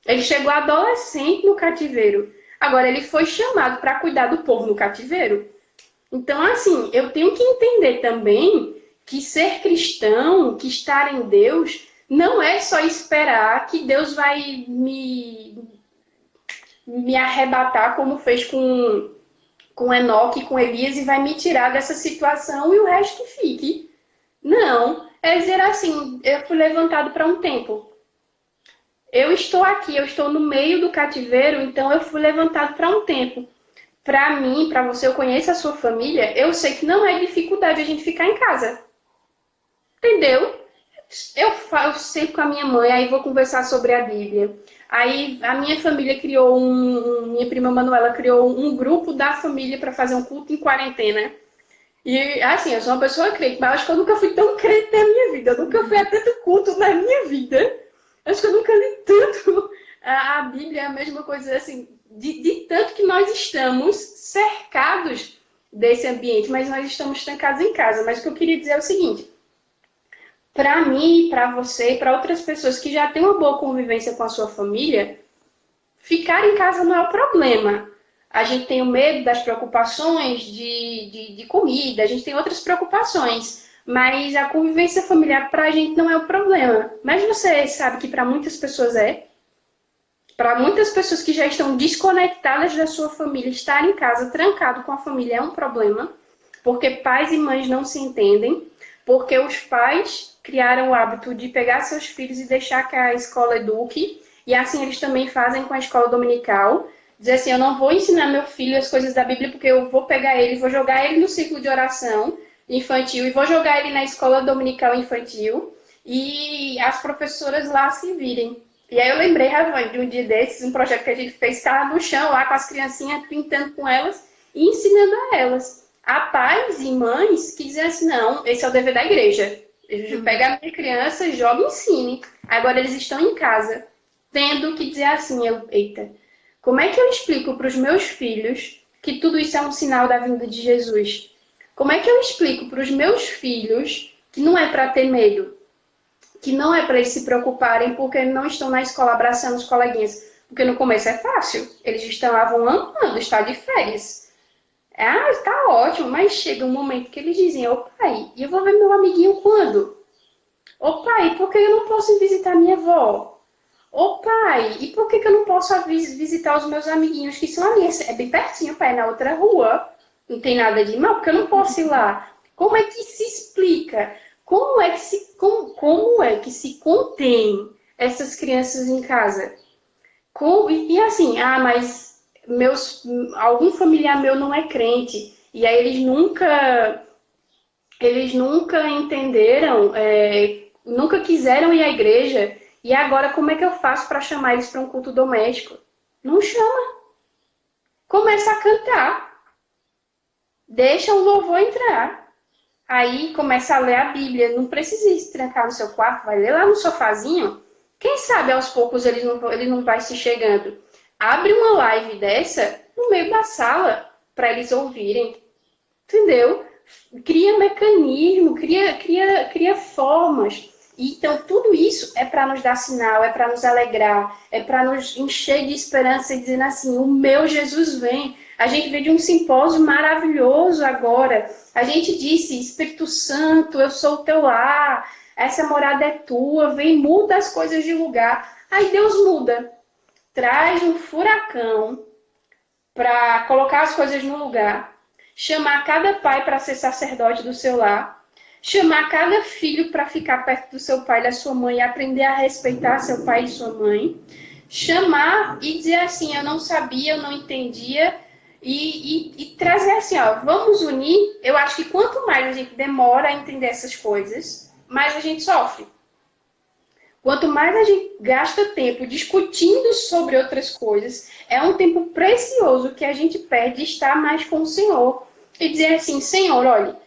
Ele chegou adolescente no cativeiro. Agora ele foi chamado para cuidar do povo no cativeiro. Então, assim, eu tenho que entender também que ser cristão, que estar em Deus, não é só esperar que Deus vai me arrebatar como fez com Enoque, com Elias, e vai me tirar dessa situação e o resto que fique. Não, é dizer assim, eu fui levantado para um tempo. Eu estou aqui, eu estou no meio do cativeiro, então eu fui levantado para um tempo. Para mim, para você, eu conheço a sua família, eu sei que não é dificuldade a gente ficar em casa. Entendeu? Eu falo sempre com a minha mãe, aí vou conversar sobre a Bíblia. Aí a minha família criou minha prima Manuela criou um grupo da família para fazer um culto em quarentena. E assim, eu sou uma pessoa crente, mas acho que eu nunca fui tão crente na minha vida. Eu nunca fui a tanto culto na minha vida. Acho que eu nunca li tanto a Bíblia, é a mesma coisa assim, de tanto que nós estamos cercados desse ambiente, mas nós estamos trancados em casa. Mas o que eu queria dizer é o seguinte: para mim, para você e para outras pessoas que já têm uma boa convivência com a sua família, ficar em casa não é o problema. A gente tem o medo das preocupações de comida, a gente tem outras preocupações, mas a convivência familiar para a gente não é o problema. Mas você sabe que para muitas pessoas é. Para muitas pessoas que já estão desconectadas da sua família, estar em casa trancado com a família é um problema, porque pais e mães não se entendem, porque os pais criaram o hábito de pegar seus filhos e deixar que a escola eduque, e assim eles também fazem com a escola dominical. Dizer assim, eu não vou ensinar meu filho as coisas da Bíblia, porque eu vou pegar ele, vou jogar ele no ciclo de oração infantil, e vou jogar ele na escola dominical infantil, e as professoras lá se virem. E aí eu lembrei, Ravane, de um dia desses, um projeto que a gente fez, estava no chão lá com as criancinhas, pintando com elas e ensinando a elas. Há pais e mães que dizem assim, não, esse é o dever da igreja. Eu pego a minha criança, jogo e ensine. Agora eles estão em casa, tendo que dizer assim, eita, como é que eu explico para os meus filhos que tudo isso é um sinal da vinda de Jesus? Como é que eu explico para os meus filhos que não é para ter medo? Que não é para eles se preocuparem porque não estão na escola abraçando os coleguinhas. Porque no começo é fácil. Eles estavam amando estar de férias. Ah, está ótimo. Mas chega um momento que eles dizem, ô pai, e eu vou ver meu amiguinho quando? Ô pai, por que eu não posso visitar minha avó? Ô pai, e por que eu não posso visitar os meus amiguinhos que são ali? É bem pertinho, pai, na outra rua. Não tem nada de mal, porque eu não posso ir lá. Como é que se explica? Como é que se contém essas crianças em casa? E assim, mas algum familiar meu não é crente. E aí eles nunca entenderam, nunca quiseram ir à igreja. E agora como é que eu faço para chamar eles para um culto doméstico? Não chama. Começa a cantar. Deixa o louvor entrar. Aí começa a ler a Bíblia. Não precisa se trancar no seu quarto, vai ler lá no sofazinho. Quem sabe aos poucos ele não vai se chegando. Abre uma live dessa no meio da sala para eles ouvirem. Entendeu? Cria mecanismo, cria formas. Então tudo isso é para nos dar sinal, é para nos alegrar, é para nos encher de esperança e dizendo assim, o meu Jesus vem. A gente veio de um simpósio maravilhoso agora. A gente disse, Espírito Santo, eu sou o teu lar, essa morada é tua, vem, muda as coisas de lugar. Aí Deus muda, traz um furacão para colocar as coisas no lugar, chamar cada pai para ser sacerdote do seu lar, chamar cada filho para ficar perto do seu pai e da sua mãe e aprender a respeitar seu pai e sua mãe. Chamar e dizer assim, eu não sabia, eu não entendia, e trazer assim, ó, vamos unir. Eu acho que quanto mais a gente demora a entender essas coisas, mais a gente sofre. Quanto mais a gente gasta tempo discutindo sobre outras coisas, é um tempo precioso que a gente perde de estar mais com o Senhor. E dizer assim, Senhor, olha,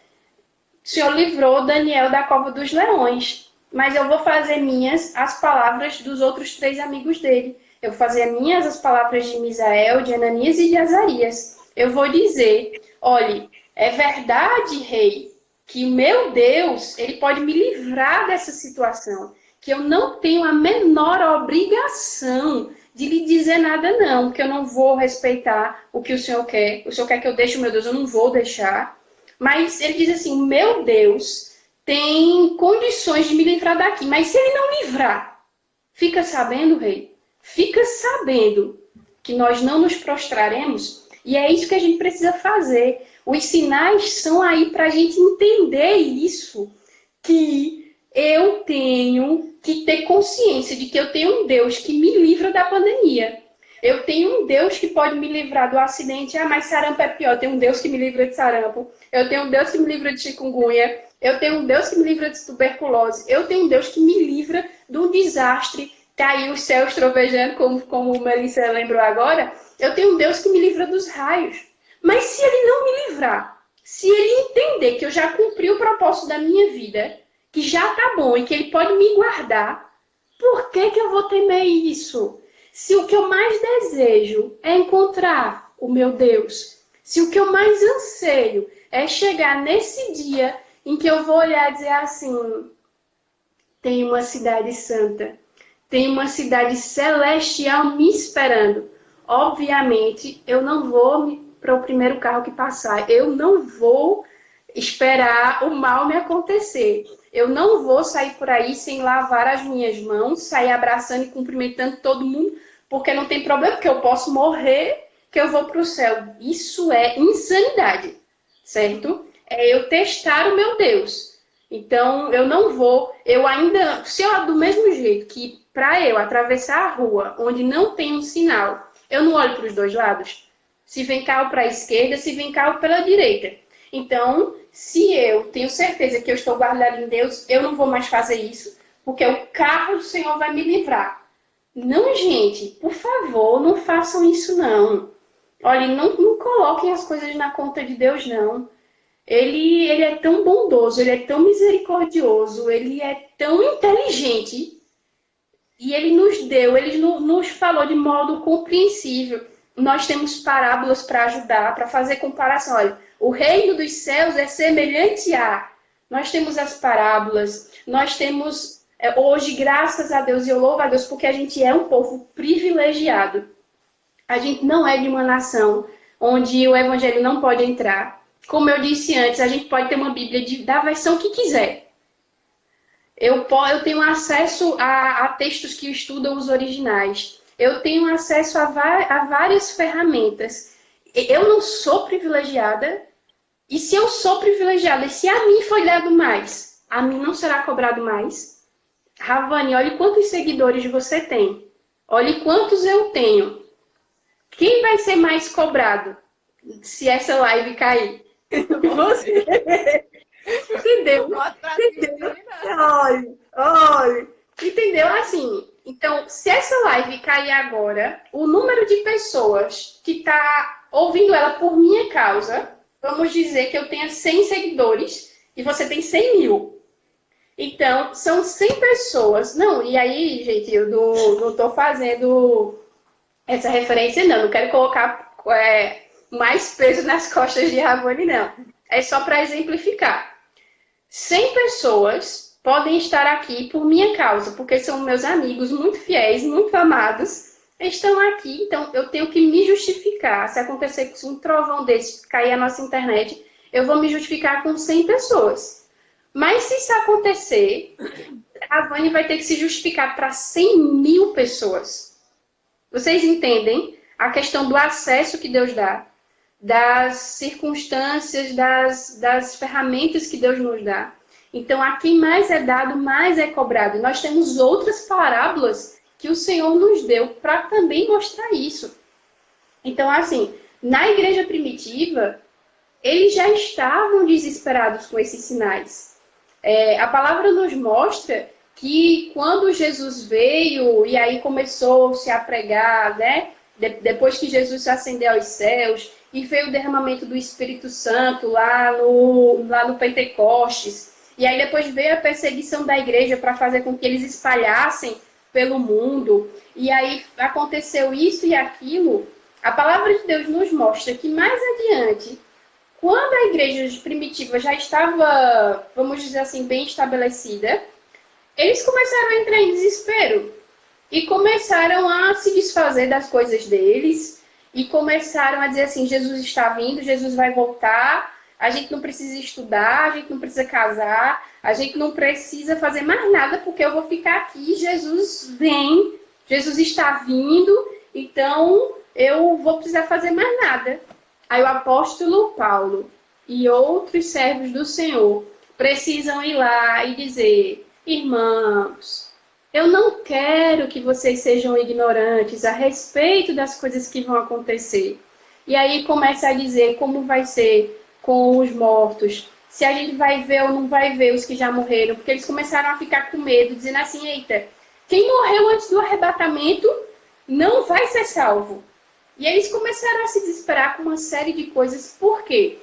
o Senhor livrou Daniel da cova dos leões, mas eu vou fazer minhas as palavras dos outros 3 amigos dele. Eu vou fazer minhas as palavras de Misael, de Ananias e de Azarias. Eu vou dizer, olha, é verdade, rei, que meu Deus, ele pode me livrar dessa situação, que eu não tenho a menor obrigação de lhe dizer nada não, que eu não vou respeitar o que o Senhor quer. O Senhor quer que eu deixe o meu Deus, eu não vou deixar. Mas ele diz assim, meu Deus tem condições de me livrar daqui. Mas se ele não livrar, fica sabendo, rei, fica sabendo que nós não nos prostraremos. E é isso que a gente precisa fazer. Os sinais são aí para a gente entender isso, que eu tenho que ter consciência de que eu tenho um Deus que me livra da pandemia. Eu tenho um Deus que pode me livrar do acidente. Ah, mas sarampo é pior. Eu tenho um Deus que me livra de sarampo. Eu tenho um Deus que me livra de chikungunya. Eu tenho um Deus que me livra de tuberculose. Eu tenho um Deus que me livra de um desastre. Caiu os céus trovejando, como o Melissa lembrou agora. Eu tenho um Deus que me livra dos raios. Mas se ele não me livrar, se ele entender que eu já cumpri o propósito da minha vida, que já tá bom e que ele pode me guardar, por que eu vou temer isso? Se o que eu mais desejo é encontrar o meu Deus, se o que eu mais anseio é chegar nesse dia em que eu vou olhar e dizer assim, tem uma cidade santa, tem uma cidade celestial me esperando. Obviamente, eu não vou para o primeiro carro que passar, eu não vou esperar o mal me acontecer. Eu não vou sair por aí sem lavar as minhas mãos, sair abraçando e cumprimentando todo mundo, porque não tem problema, porque eu posso morrer, que eu vou para o céu. Isso é insanidade, certo? É eu testar o meu Deus. Então, eu não vou, eu ainda, se eu, do mesmo jeito que para eu atravessar a rua onde não tem um sinal, eu não olho para os dois lados. Se vem carro para a esquerda, se vem carro pela direita. Então, se eu tenho certeza que eu estou guardado em Deus, eu não vou mais fazer isso, porque o carro do Senhor vai me livrar. Não, gente, por favor, não façam isso, não. Olha, não coloquem as coisas na conta de Deus, não. Ele é tão bondoso, ele é tão misericordioso, ele é tão inteligente. E ele nos deu, ele nos falou de modo compreensível. Nós temos parábolas para ajudar, para fazer comparação. Olha, o reino dos céus é semelhante a... Nós temos as parábolas, nós temos... Hoje, graças a Deus, e eu louvo a Deus, porque a gente é um povo privilegiado. A gente não é de uma nação onde o evangelho não pode entrar. Como eu disse antes, a gente pode ter uma Bíblia da versão que quiser. Eu tenho acesso a textos que estudam os originais. Eu tenho acesso a várias ferramentas. Eu não sou privilegiada. E se eu sou privilegiada, e se a mim foi dado mais, a mim não será cobrado mais? Ravani, olhe quantos seguidores você tem. Olhe quantos eu tenho. Quem vai ser mais cobrado se essa live cair? Você. Entendeu? Entendeu? Olha. Entendeu? Assim, então, se essa live cair agora, o número de pessoas que está ouvindo ela por minha causa, vamos dizer que eu tenha 100 seguidores e você tem 100 mil. Então, são 100 pessoas. Não, e aí, gente, eu não estou fazendo essa referência, não quero colocar mais peso nas costas de Ravani, não. É só para exemplificar. 100 pessoas podem estar aqui por minha causa, porque são meus amigos muito fiéis, muito amados, estão aqui, então eu tenho que me justificar. Se acontecer um trovão desse, cair a nossa internet, eu vou me justificar com 100 pessoas. Mas se isso acontecer, a Vânia vai ter que se justificar para 100 mil pessoas. Vocês entendem a questão do acesso que Deus dá, das circunstâncias, das ferramentas que Deus nos dá. Então, a quem mais é dado, mais é cobrado. E nós temos outras parábolas que o Senhor nos deu para também mostrar isso. Então, assim, na igreja primitiva, eles já estavam desesperados com esses sinais. A palavra nos mostra que quando Jesus veio e aí começou-se a pregar, né? Depois que Jesus se ascendeu aos céus e veio o derramamento do Espírito Santo lá no Pentecostes, e aí depois veio a perseguição da igreja para fazer com que eles espalhassem pelo mundo, e aí aconteceu isso e aquilo. A palavra de Deus nos mostra que mais adiante, quando a igreja primitiva já estava, vamos dizer assim, bem estabelecida, eles começaram a entrar em desespero e começaram a se desfazer das coisas deles e começaram a dizer assim, Jesus está vindo, Jesus vai voltar, a gente não precisa estudar, a gente não precisa casar, a gente não precisa fazer mais nada porque eu vou ficar aqui, Jesus vem, Jesus está vindo, então eu vou precisar fazer mais nada. Aí o apóstolo Paulo e outros servos do Senhor precisam ir lá e dizer, irmãos, eu não quero que vocês sejam ignorantes a respeito das coisas que vão acontecer. E aí começa a dizer como vai ser com os mortos, se a gente vai ver ou não vai ver os que já morreram, porque eles começaram a ficar com medo, dizendo assim, eita, quem morreu antes do arrebatamento não vai ser salvo. E eles começaram a se desesperar com uma série de coisas. Por quê?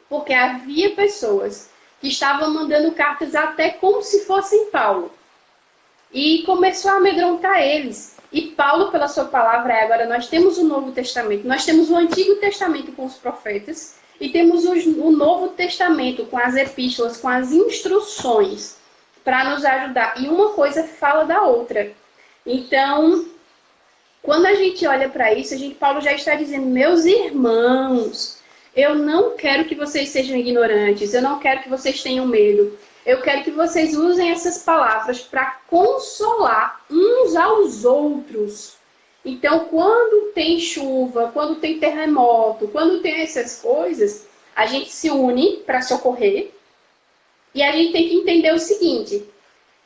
Porque havia pessoas que estavam mandando cartas até como se fossem Paulo. E começou a amedrontar eles. E Paulo, pela sua palavra, agora nós temos o Novo Testamento, nós temos o Antigo Testamento com os profetas, e temos o Novo Testamento com as epístolas, com as instruções, para nos ajudar. E uma coisa fala da outra. Então, quando a gente olha para isso, Paulo já está dizendo, meus irmãos, eu não quero que vocês sejam ignorantes, eu não quero que vocês tenham medo. Eu quero que vocês usem essas palavras para consolar uns aos outros. Então, quando tem chuva, quando tem terremoto, quando tem essas coisas, a gente se une para socorrer. E a gente tem que entender o seguinte,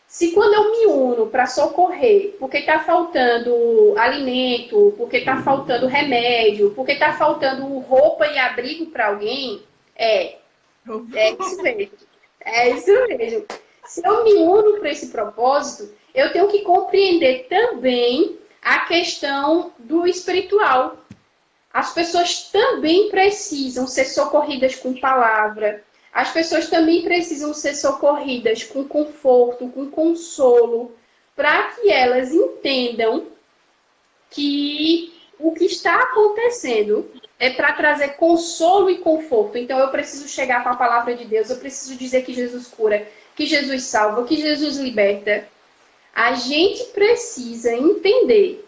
se quando eu me uno para socorrer, porque está faltando alimento, porque está faltando remédio, porque está faltando roupa e abrigo para alguém, é isso mesmo. É isso mesmo. Se eu me uno para esse propósito, eu tenho que compreender também a questão do espiritual. As pessoas também precisam ser socorridas com palavra. As pessoas também precisam ser socorridas com conforto, com consolo, para que elas entendam que o que está acontecendo é para trazer consolo e conforto. Então, eu preciso chegar com a palavra de Deus, eu preciso dizer que Jesus cura, que Jesus salva, que Jesus liberta. A gente precisa entender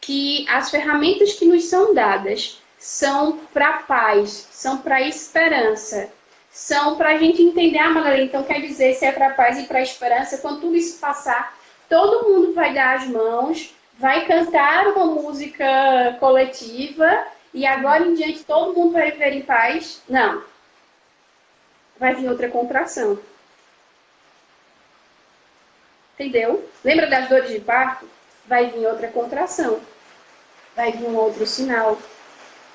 que as ferramentas que nos são dadas são para paz, são para esperança, são para a gente entender, Magalhães, então quer dizer, se é para paz e para esperança, quando tudo isso passar, todo mundo vai dar as mãos, vai cantar uma música coletiva e agora em diante todo mundo vai viver em paz. Não. Vai vir outra contração. Entendeu? Lembra das dores de parto? Vai vir outra contração. Vai vir um outro sinal.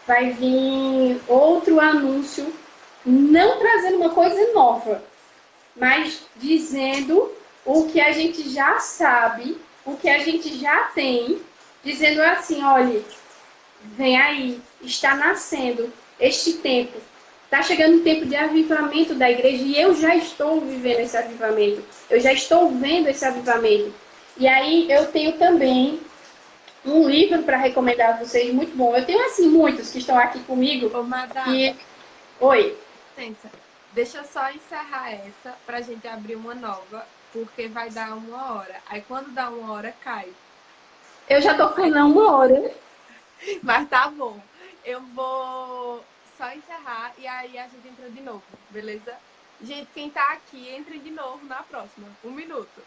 Vai vir outro anúncio, não trazendo uma coisa nova, mas dizendo o que a gente já sabe, o que a gente já tem, dizendo assim, olha, vem aí, está nascendo este tempo, está chegando o tempo de avivamento da igreja e eu já estou vivendo esse avivamento, eu já estou vendo esse avivamento. E aí eu tenho também um livro para recomendar a vocês, muito bom. Eu tenho, assim, muitos que estão aqui comigo. Ô, madame. Oi. Licença. Deixa eu só encerrar essa pra gente abrir uma nova, porque vai dar 1 hora. Aí quando dá 1 hora, cai. Eu já tô falando 1 hora. Mas tá bom. Eu vou só encerrar e aí a gente entra de novo, beleza? Gente, quem tá aqui, entre de novo na próxima. 1 minuto.